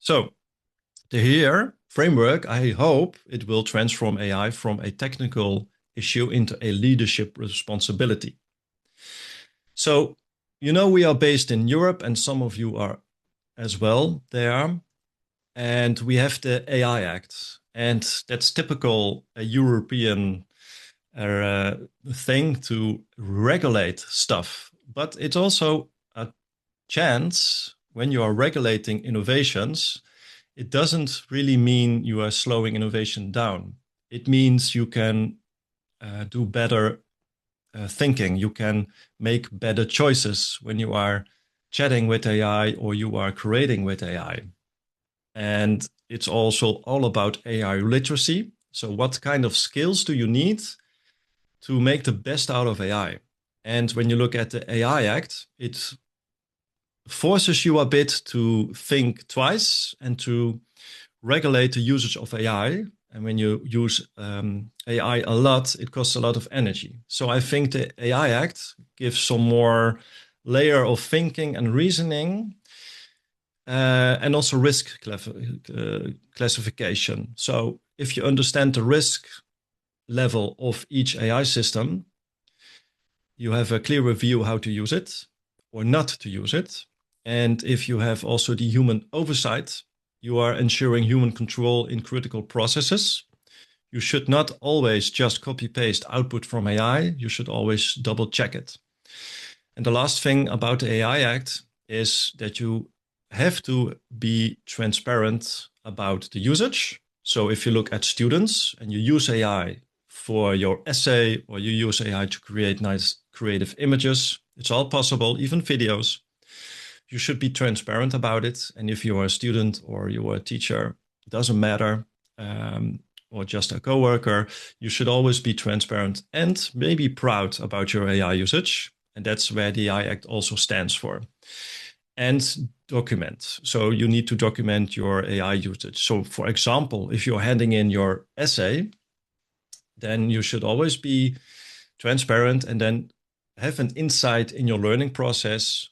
So the HERE framework, I hope it will transform AI from a technical issue into a leadership responsibility. So, we are based in Europe, and some of you are as well there. And we have the AI Act, and that's typical a European thing to regulate stuff. But it's also a chance when you are regulating innovations. It doesn't really mean you are slowing innovation down. It means you can do better thinking. You can make better choices when you are chatting with AI or you are creating with AI. And it's also all about AI literacy. So what kind of skills do you need to make the best out of AI? And when you look at the AI Act, it forces you a bit to think twice and to regulate the usage of AI. And when you use AI a lot, it costs a lot of energy. So I think the AI Act gives some more layer of thinking and reasoning, and also risk classification. So if you understand the risk level of each AI system, you have a clearer view how to use it or not to use it. And if you have also the human oversight, you are ensuring human control in critical processes. You should not always just copy-paste output from AI. You should always double-check it. And the last thing about the AI Act is that you have to be transparent about the usage. So if you look at students and you use AI for your essay, or you use AI to create nice creative images, it's all possible, even videos. You should be transparent about it. And if you are a student or you are a teacher, it doesn't matter, or just a coworker, you should always be transparent and maybe proud about your AI usage. And that's where the AI Act also stands for. And document. So you need to document your AI usage. So for example, if you're handing in your essay, then you should always be transparent and then have an insight in your learning process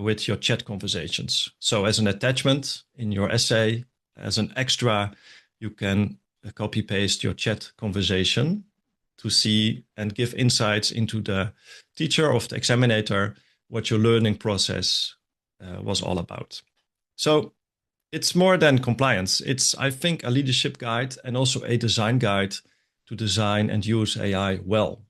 with your chat conversations. So as an attachment in your essay, as an extra, you can copy paste your chat conversation to see and give insights into the teacher of the examiner, what your learning process was all about. So it's more than compliance. It's, I think, a leadership guide and also a design guide to design and use AI well.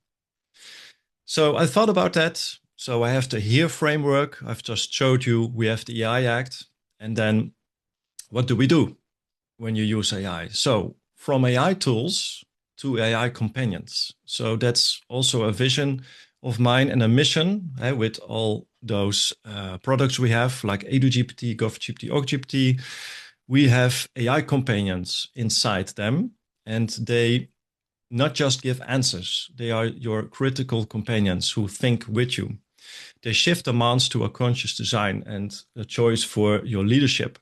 So I thought about that. So I have the HERE framework. I've just showed you. We have the AI Act. And then what do we do when you use AI? So from AI tools to AI companions. So that's also a vision of mine and a mission with all those products we have, like EduGPT, GovGPT, OGPT. We have AI companions inside them, and they not just give answers. They are your critical companions who think with you. They shift demands to a conscious design and a choice for your leadership.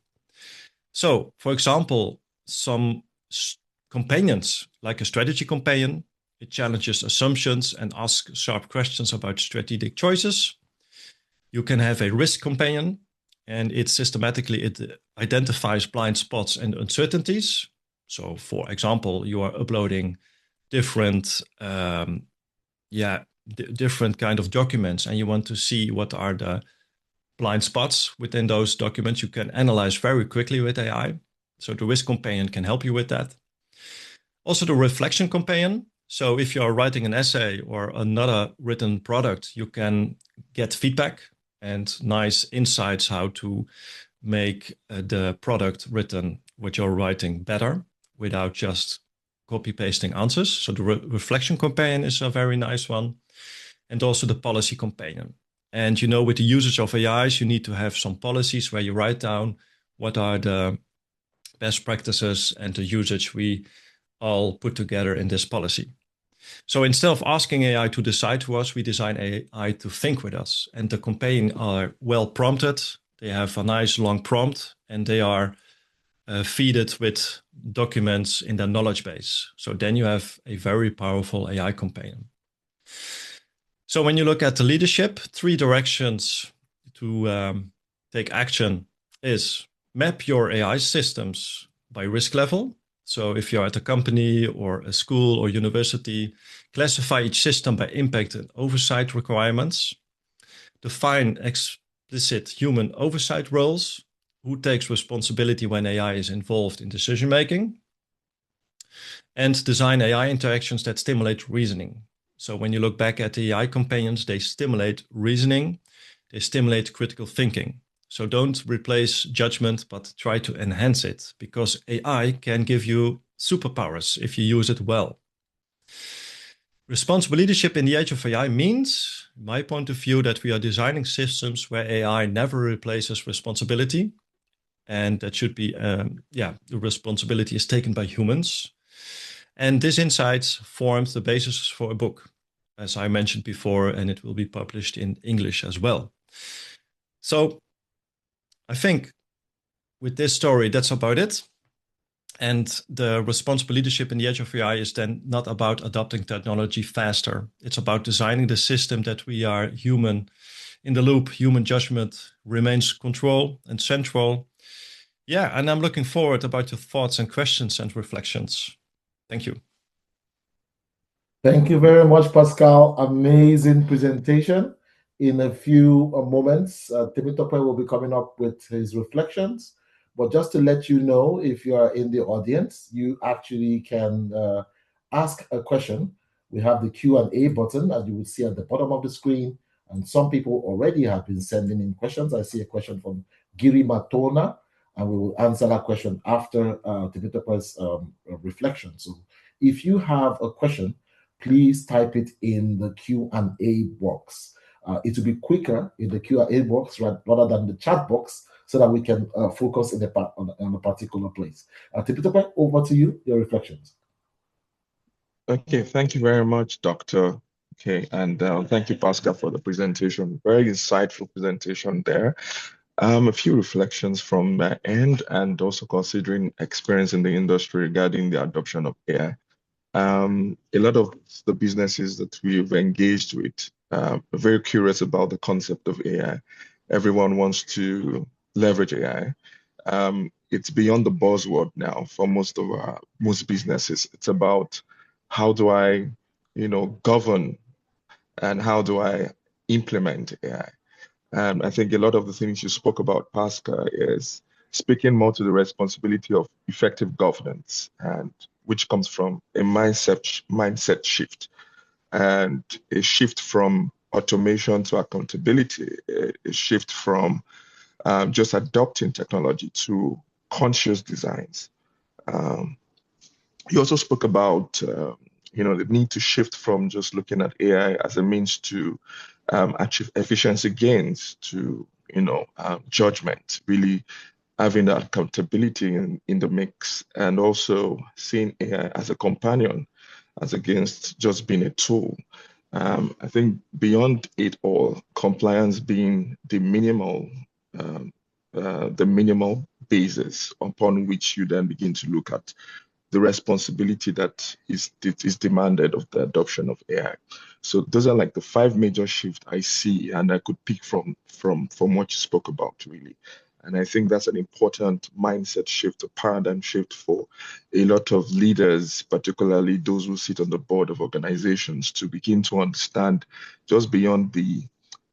So, for example, some companions, like a strategy companion, it challenges assumptions and asks sharp questions about strategic choices. You can have a risk companion, and it identifies blind spots and uncertainties. So, for example, you are uploading different different kind of documents, and you want to see what are the blind spots within those documents. You can analyze very quickly with AI. So the risk companion can help you with that. Also the reflection companion. So if you're writing an essay or another written product, you can get feedback and nice insights how to make the product written what you're writing better without just copy pasting answers. So the reflection companion is a very nice one. And also the policy companion. And with the usage of AIs, you need to have some policies where you write down what are the best practices and the usage we all put together in this policy. So instead of asking AI to decide to us, we design AI to think with us. And the companion are well prompted. They have a nice long prompt, and they are feeded with documents in their knowledge base. So then you have a very powerful AI companion. So when you look at the leadership, 3 directions to take action is map your AI systems by risk level. So if you're at a company or a school or university, classify each system by impact and oversight requirements. Define explicit human oversight roles. Who takes responsibility when AI is involved in decision making? And design AI interactions that stimulate reasoning. So when you look back at the AI companions, they stimulate reasoning, they stimulate critical thinking. So don't replace judgment, but try to enhance it, because AI can give you superpowers if you use it well. Responsible leadership in the age of AI means, in my point of view, that we are designing systems where AI never replaces responsibility. And that should be, the responsibility is taken by humans. And this insights formed the basis for a book, as I mentioned before, and it will be published in English as well. So I think with this story, that's about it. And the responsible leadership in the age of AI is then not about adopting technology faster. It's about designing the system that we are human in the loop. Human judgment remains control and central. Yeah, and I'm looking forward about your thoughts and questions and reflections. Thank you. Thank you very much, Pascal. Amazing presentation. In a few moments, Temitope will be coming up with his reflections. But just to let you know, if you are in the audience, you actually can ask a question. We have the Q&A button, as you would see at the bottom of the screen. And some people already have been sending in questions. I see a question from Giri Matona, and we will answer that question after Temitope's reflection. So if you have a question, please type it in the Q&A box. It will be quicker in the Q&A box rather than the chat box, so that we can focus on a particular place. Temitope, over to you, your reflections. Okay, thank you very much, Doctor. Okay, and thank you, Pascal, for the presentation. Very insightful presentation there. A few reflections from my end, and also considering experience in the industry regarding the adoption of AI. A lot of the businesses that we've engaged with are very curious about the concept of AI. Everyone wants to leverage AI. It's beyond the buzzword now for most businesses. It's about how do I, govern, and how do I implement AI. And I think a lot of the things you spoke about, Pascal, is speaking more to the responsibility of effective governance, and which comes from a mindset shift, and a shift from automation to accountability, a shift from just adopting technology to conscious designs. You also spoke about the need to shift from just looking at AI as a means to achieve efficiency gains to judgment, really having that accountability in the mix, and also seeing AI as a companion as against just being a tool. I think beyond it all, compliance being the minimal basis upon which you then begin to look at the responsibility that is demanded of the adoption of AI. So those are like the 5 major shifts I see, and I could pick from what you spoke about, really. And I think that's an important mindset shift, a paradigm shift for a lot of leaders, particularly those who sit on the board of organizations, to begin to understand just beyond the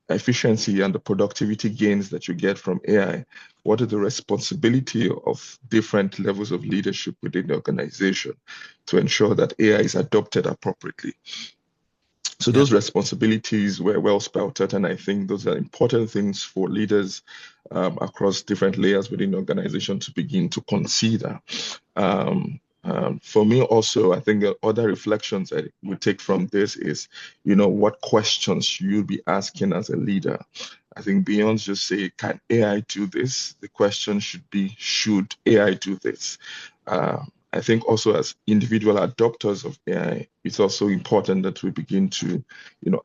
efficiency and the productivity gains that you get from AI, what are the responsibility of different levels of leadership within the organization to ensure that AI is adopted appropriately. So those responsibilities were well spelled out, and I think those are important things for leaders across different layers within the organization to begin to consider. For me also, I think other reflections I would take from this is, what questions you'll be asking as a leader. I think beyond just say, can AI do this? The question should be, should AI do this? I think also as individual adopters of AI, it's also important that we begin to,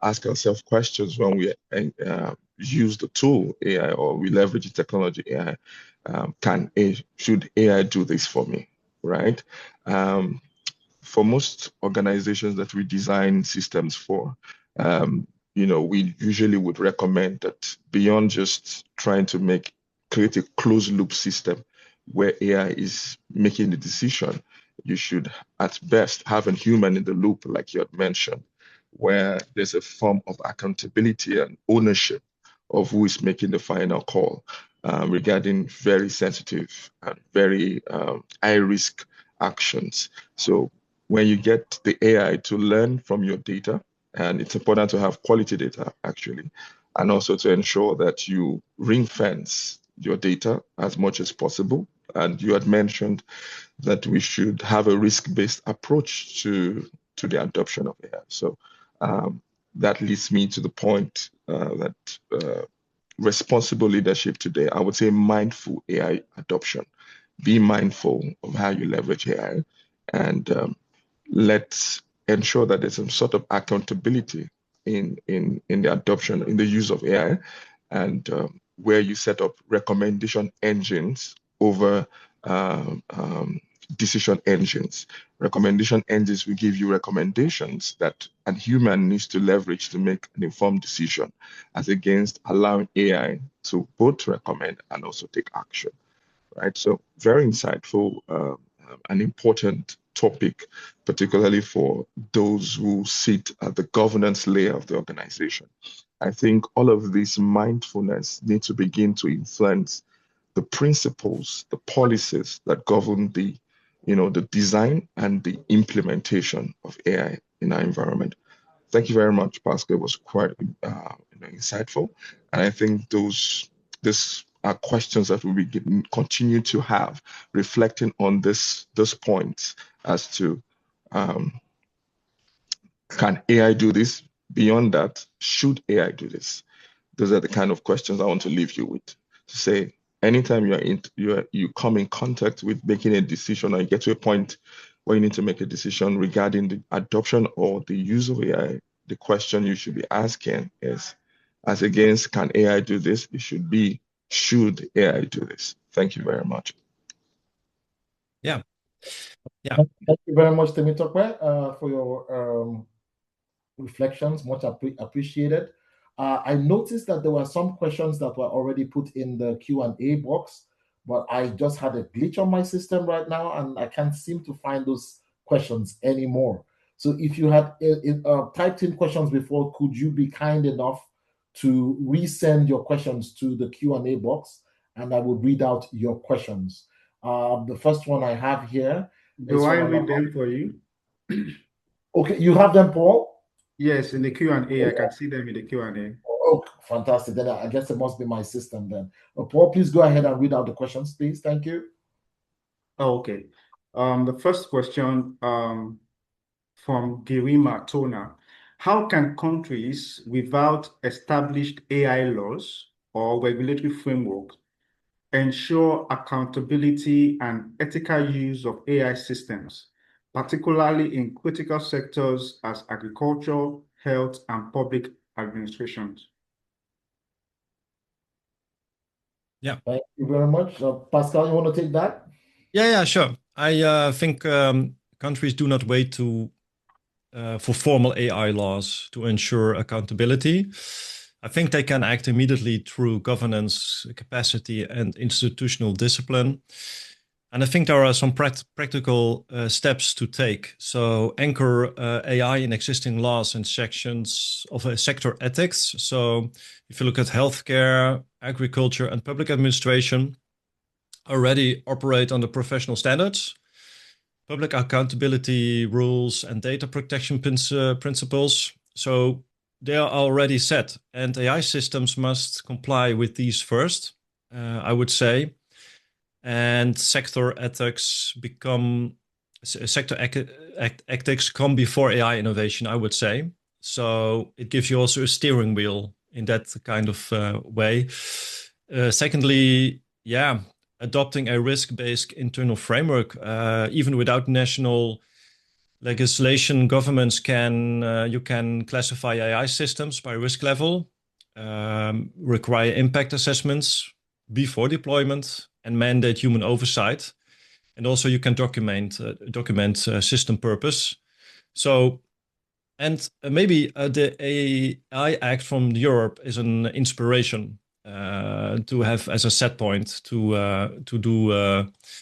ask ourselves questions when we use the tool AI, or we leverage the technology AI. Should AI do this for me, right? For most organizations that we design systems for, we usually would recommend that beyond just trying to make create a closed loop system where AI is making the decision. You should, at best, have a human in the loop, like you had mentioned, where there's a form of accountability and ownership of who is making the final call regarding very sensitive and very high-risk actions. So when you get the AI to learn from your data, and it's important to have quality data, actually, and also to ensure that you ring fence your data as much as possible. And you had mentioned that we should have a risk-based approach to the adoption of AI. So that leads me to the point that responsible leadership today, I would say mindful AI adoption. Be mindful of how you leverage AI, and let's ensure that there's some sort of accountability in the adoption, in the use of AI, and where you set up recommendation engines over decision engines. Recommendation engines will give you recommendations that a human needs to leverage to make an informed decision, as against allowing AI to both recommend and also take action, right? So very insightful, an important topic, particularly for those who sit at the governance layer of the organization. I think all of this mindfulness needs to begin to influence the principles, the policies that govern the design and the implementation of AI in our environment. Thank you very much, Pascal. It was quite insightful, and I think these are questions that we will continue to have, reflecting on this point as to can AI do this? Beyond that, should AI do this? Those are the kind of questions I want to leave you with. To say, anytime you come in contact with making a decision, or you get to a point where you need to make a decision regarding the adoption or the use of AI, the question you should be asking is, as against can AI do this? It should be, should AI do this? Thank you very much. Yeah. Thank you very much, Temitope, for your reflections. Much appreciated. I noticed that there were some questions that were already put in the Q&A box, but I just had a glitch on my system right now, and I can't seem to find those questions anymore. So if you had typed in questions before, could you be kind enough to resend your questions to the Q&A box, and I would read out your questions. The first one I have here. Do I read them for you? Okay, you have them, Paul? Yes, in the Q&A. I can see them in the Q&A. Oh, fantastic. Then I guess it must be my system then. Paul, please go ahead and read out the questions, please. Thank you. Oh, okay. The first question from Girima Tona. How can countries without established AI laws or regulatory framework ensure accountability and ethical use of AI systems, particularly in critical sectors as agriculture, health, and public administrations? Yeah. Thank you very much. Pascal, you want to take that? Yeah, sure. I think countries do not wait for formal AI laws to ensure accountability. I think they can act immediately through governance capacity and institutional discipline. And I think there are some practical steps to take. So anchor AI in existing laws and sections of sector ethics. So if you look at healthcare, agriculture, and public administration, already operate under professional standards, public accountability rules, and data protection principles. So they are already set, and AI systems must comply with these first, I would say. And sector ethics come before AI innovation, I would say. So it gives you also a steering wheel in that kind of way. Secondly, adopting a risk-based internal framework, even without national legislation, governments can classify AI systems by risk level, require impact assessments before deployment, and mandate human oversight. And also you can document system purpose. So, and maybe the AI Act from Europe is an inspiration. to have as a set point to do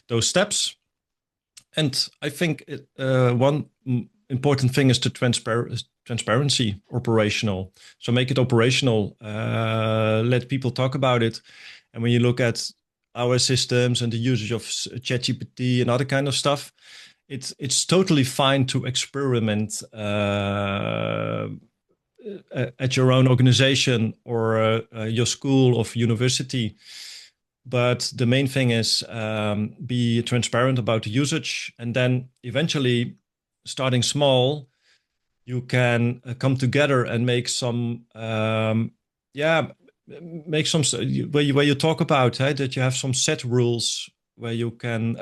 those steps. And I think one important thing is the transparency, operational. So make it operational, let people talk about it. And when you look at our systems and the usage of ChatGPT and other kind of stuff, it's totally fine to experiment at your own organization or your school or university. But the main thing is be transparent about the usage, and then eventually, starting small, you can come together and make some, make some where you talk about that you have some set rules where you can,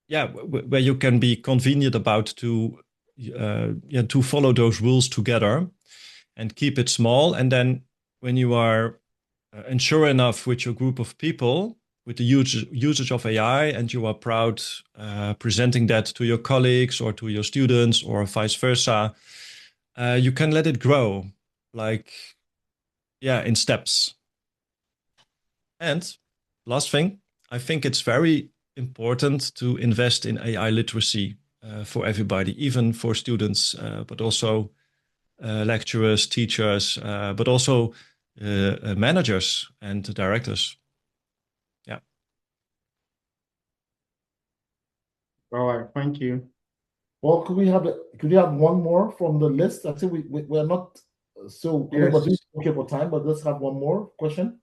where you can be convenient about to follow those rules together, and keep it small. And then when you are and sure enough with your group of people, with the usage of AI, and you are proud presenting that to your colleagues or to your students or vice versa, you can let it grow, in steps. And last thing, I think it's very important to invest in AI literacy for everybody, even for students, but also lecturers, teachers, but also managers and directors. Yeah. All right, thank you. Well, could we have one more from the list? I think we're not so everybody's okay for time, but let's have one more question.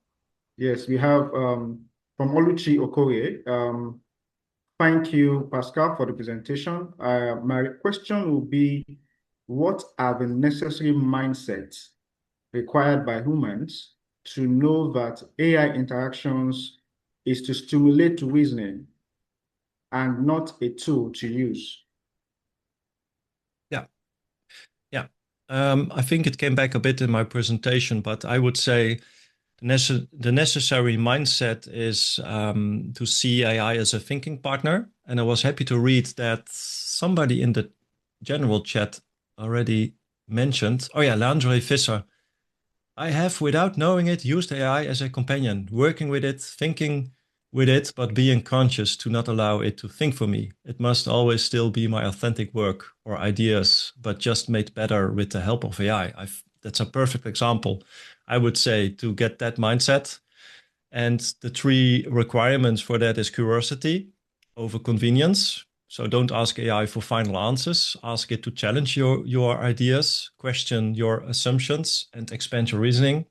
Yes, we have from Oluchi Okoye. Thank you, Pascal, for the presentation. My question will be, what are the necessary mindsets required by humans to know that AI interactions is to stimulate reasoning and not a tool to use? I think it came back a bit in my presentation, but I would say the necessary mindset is to see AI as a thinking partner. And I was happy to read that somebody in the general chat already mentioned, Leandre Visser. I have, without knowing it, used AI as a companion, working with it, thinking with it, but being conscious to not allow it to think for me. It must always still be my authentic work or ideas, but just made better with the help of AI. That's a perfect example, I would say, to get that mindset. And the 3 requirements for that is curiosity over convenience. So don't ask AI for final answers. Ask it to challenge your ideas, question your assumptions, and expand your reasoning.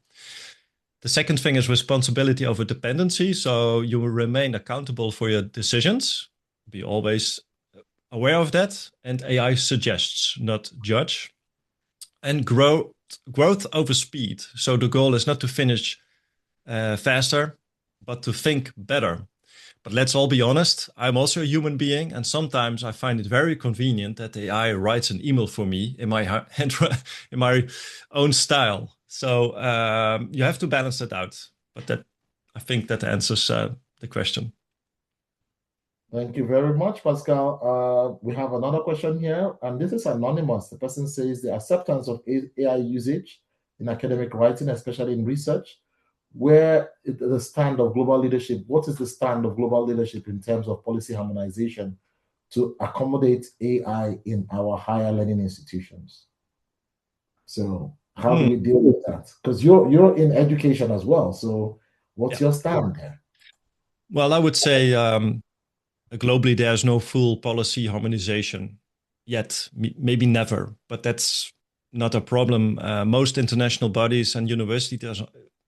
The second thing is responsibility over dependency. So you will remain accountable for your decisions. Be always aware of that. And AI suggests, not judge. And growth over speed. So the goal is not to finish faster, but to think better. But let's all be honest, I'm also a human being, and sometimes I find it very convenient that AI writes an email for me in my in my own style. So you have to balance that out. But I think that answers the question. Thank you very much, Pascal. We have another question here, and this is anonymous. The person says the acceptance of AI usage in academic writing, especially in research, where the stand of global leadership, what is the stand of global leadership in terms of policy harmonization to accommodate AI in our higher learning institutions? So how do we deal with that? Because you're in education as well. So what's your stand there? Well, I would say globally there's no full policy harmonization yet, maybe never, but that's not a problem. Most international bodies and universities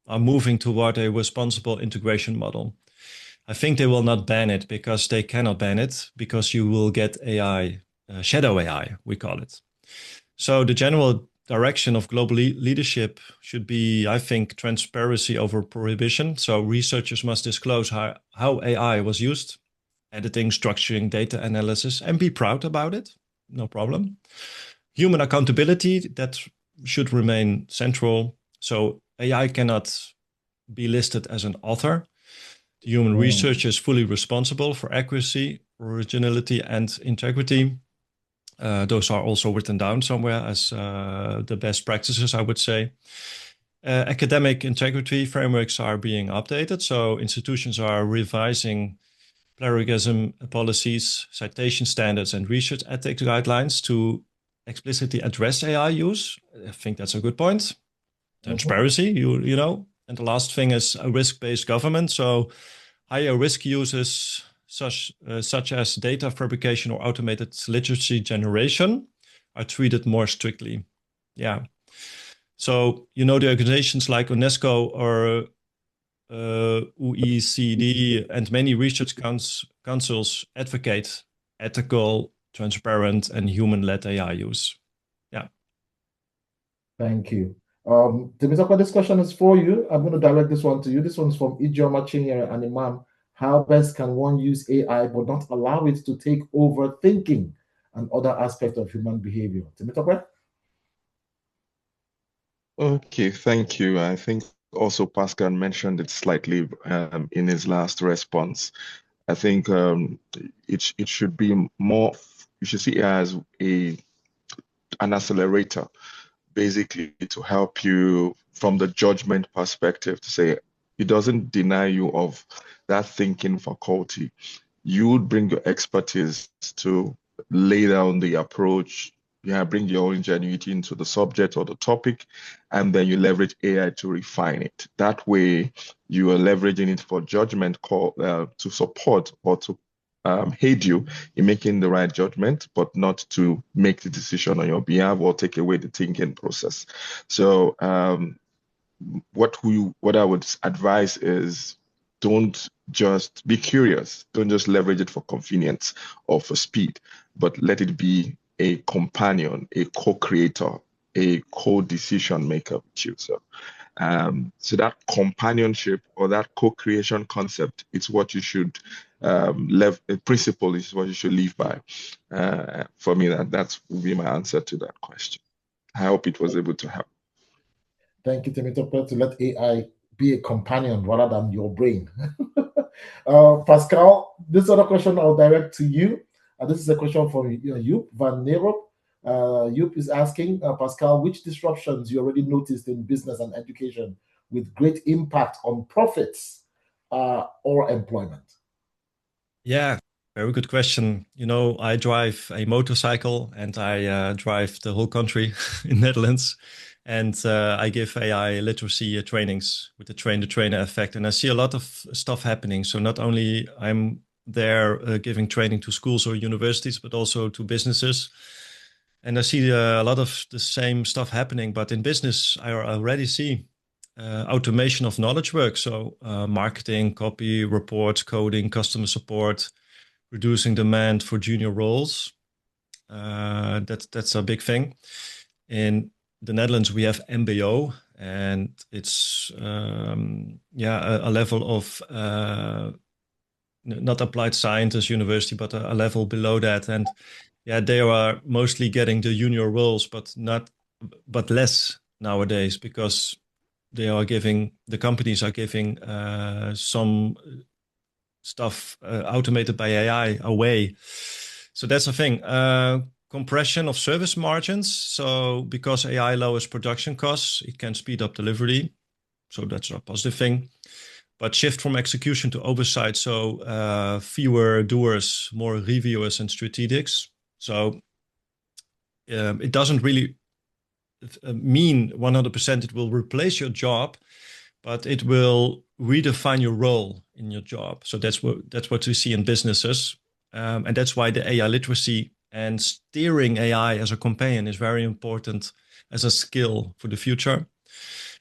are moving toward a responsible integration model. I think they will not ban it because they cannot ban it, because you will get AI, shadow AI, we call it. So the general direction of global leadership should be, I think, transparency over prohibition. So researchers must disclose how AI was used, editing, structuring, data analysis, and be proud about it. No problem. Human accountability, that should remain central. So AI cannot be listed as an author. The human researcher is fully responsible for accuracy, originality, and integrity. Those are also written down somewhere as the best practices, I would say. Academic integrity frameworks are being updated. So institutions are revising plagiarism policies, citation standards, and research ethics guidelines to explicitly address AI use. I think that's a good point. Transparency, you know. And the last thing is a risk-based government. So higher risk uses such as data fabrication or automated literacy generation are treated more strictly. Yeah. So, you know, the organizations like UNESCO or OECD and many research councils advocate ethical, transparent, and human-led AI use. Yeah. Thank you. Temitope, this question is for you. I'm going to direct this one to you. This one's from Ijeoma Chinyere and Imam. How best can one use AI but not allow it to take over thinking and other aspects of human behavior? Temitope? Okay, thank you. I think also Pascal mentioned it slightly in his last response. I think it should be more, you should see it as an accelerator, basically to help you from the judgment perspective, to say it doesn't deny you of that thinking faculty. You would bring your expertise to lay down the approach, bring your own ingenuity into the subject or the topic, and then you leverage AI to refine it. That way, you are leveraging it for judgment call to support or to aid you in making the right judgment, but not to make the decision on your behalf or take away the thinking process. So what I would advise is, don't just be curious. Don't just leverage it for convenience or for speed, but let it be a companion, a co-creator, a co-decision maker with you. So that companionship or that co-creation concept, it's what you should principle is what you should live by. For me, that would be my answer to that question. I hope it was able to help. Thank you, Temitope, to let AI be a companion rather than your brain. Pascal, this other question I'll direct to you. This is a question from Joop van Nero. Joop is asking, Pascal, which disruptions you already noticed in business and education with great impact on profits or employment? Yeah, very good question. You know, I drive a motorcycle and I drive the whole country in Netherlands. And I give AI literacy trainings with the train-the-trainer effect. And I see a lot of stuff happening. So not only I'm there giving training to schools or universities, but also to businesses. And I see a lot of the same stuff happening. But in business, I already see automation of knowledge work. So marketing, copy, reports, coding, customer support, reducing demand for junior roles. That's a big thing. In the Netherlands, we have MBO, and it's a level of not applied scientist university, but a level below that. And yeah, they are mostly getting the junior roles, but less nowadays, because the companies are giving some stuff automated by AI away. So that's the thing. Compression of service margins. So because AI lowers production costs, it can speed up delivery. So that's a positive thing. But shift from execution to oversight. So fewer doers, more reviewers and strategics. So it doesn't really mean 100% it will replace your job, but it will redefine your role in your job. So that's what we see in businesses. And that's why the AI literacy and steering AI as a companion is very important as a skill for the future.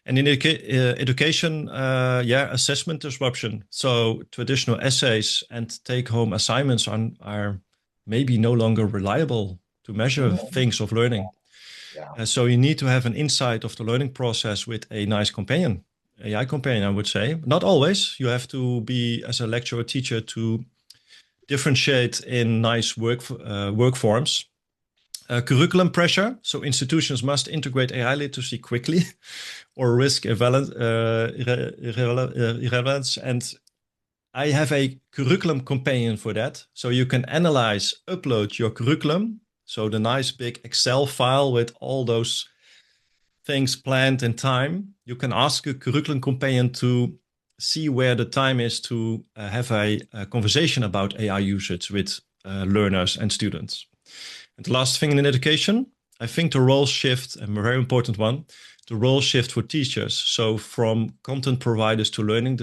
And in education, assessment disruption. So traditional essays and take-home assignments are maybe no longer reliable to measure things of learning. Yeah. So you need to have an insight of the learning process with a nice companion, AI companion, I would say. Not always. You have to be, as a lecturer, teacher, to differentiate in nice work forms. Curriculum pressure. So institutions must integrate AI literacy quickly or risk irrelevance. And I have a curriculum companion for that. So you can upload your curriculum. So the nice big Excel file with all those things planned in time, you can ask a curriculum companion to see where the time is to have a conversation about AI usage with learners and students. And the last thing in education, I think the role shift, a very important one, the role shift for teachers. So from content providers to learning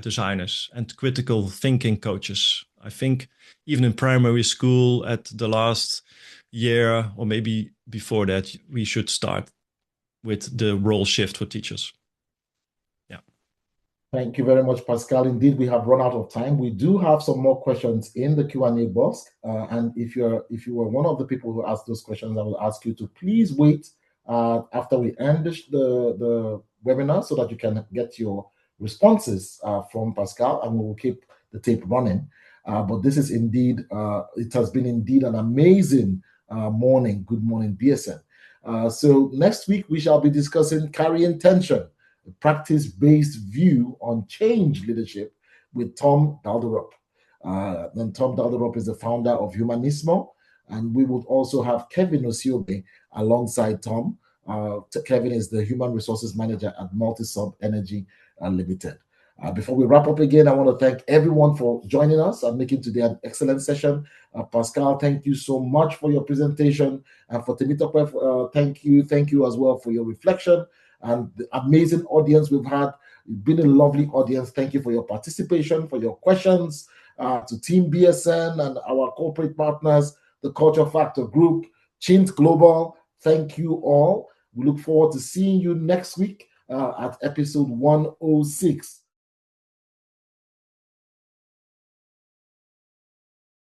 designers and critical thinking coaches. I think even in primary school at the last year, or maybe before that, we should start with the role shift for teachers. Yeah. Thank you very much, Pascal. Indeed, we have run out of time. We do have some more questions in the Q&A box. And if you were one of the people who asked those questions, I will ask you to please wait after we end the webinar so that you can get your responses from Pascal, and we will keep the tape running. But this is indeed, it has been indeed an amazing morning. Good morning, BSN. So next week, we shall be discussing carrying tension, a practice-based view on change leadership with Tom Dalderop. Then Tom Dalderop is the founder of Humanismo, and we would also have Kevin Osiobe alongside Tom. Kevin is the Human Resources Manager at Multisub Energy Limited. Before we wrap up again, I want to thank everyone for joining us and making today an excellent session. Pascal, thank you so much for your presentation. And for Temitope, thank you as well for your reflection. And the amazing audience we've had. You've been a lovely audience. Thank you for your participation, for your questions. To Team BSN and our corporate partners, the Culture Factor Group, Chint Global, thank you all. We look forward to seeing you next week at episode 106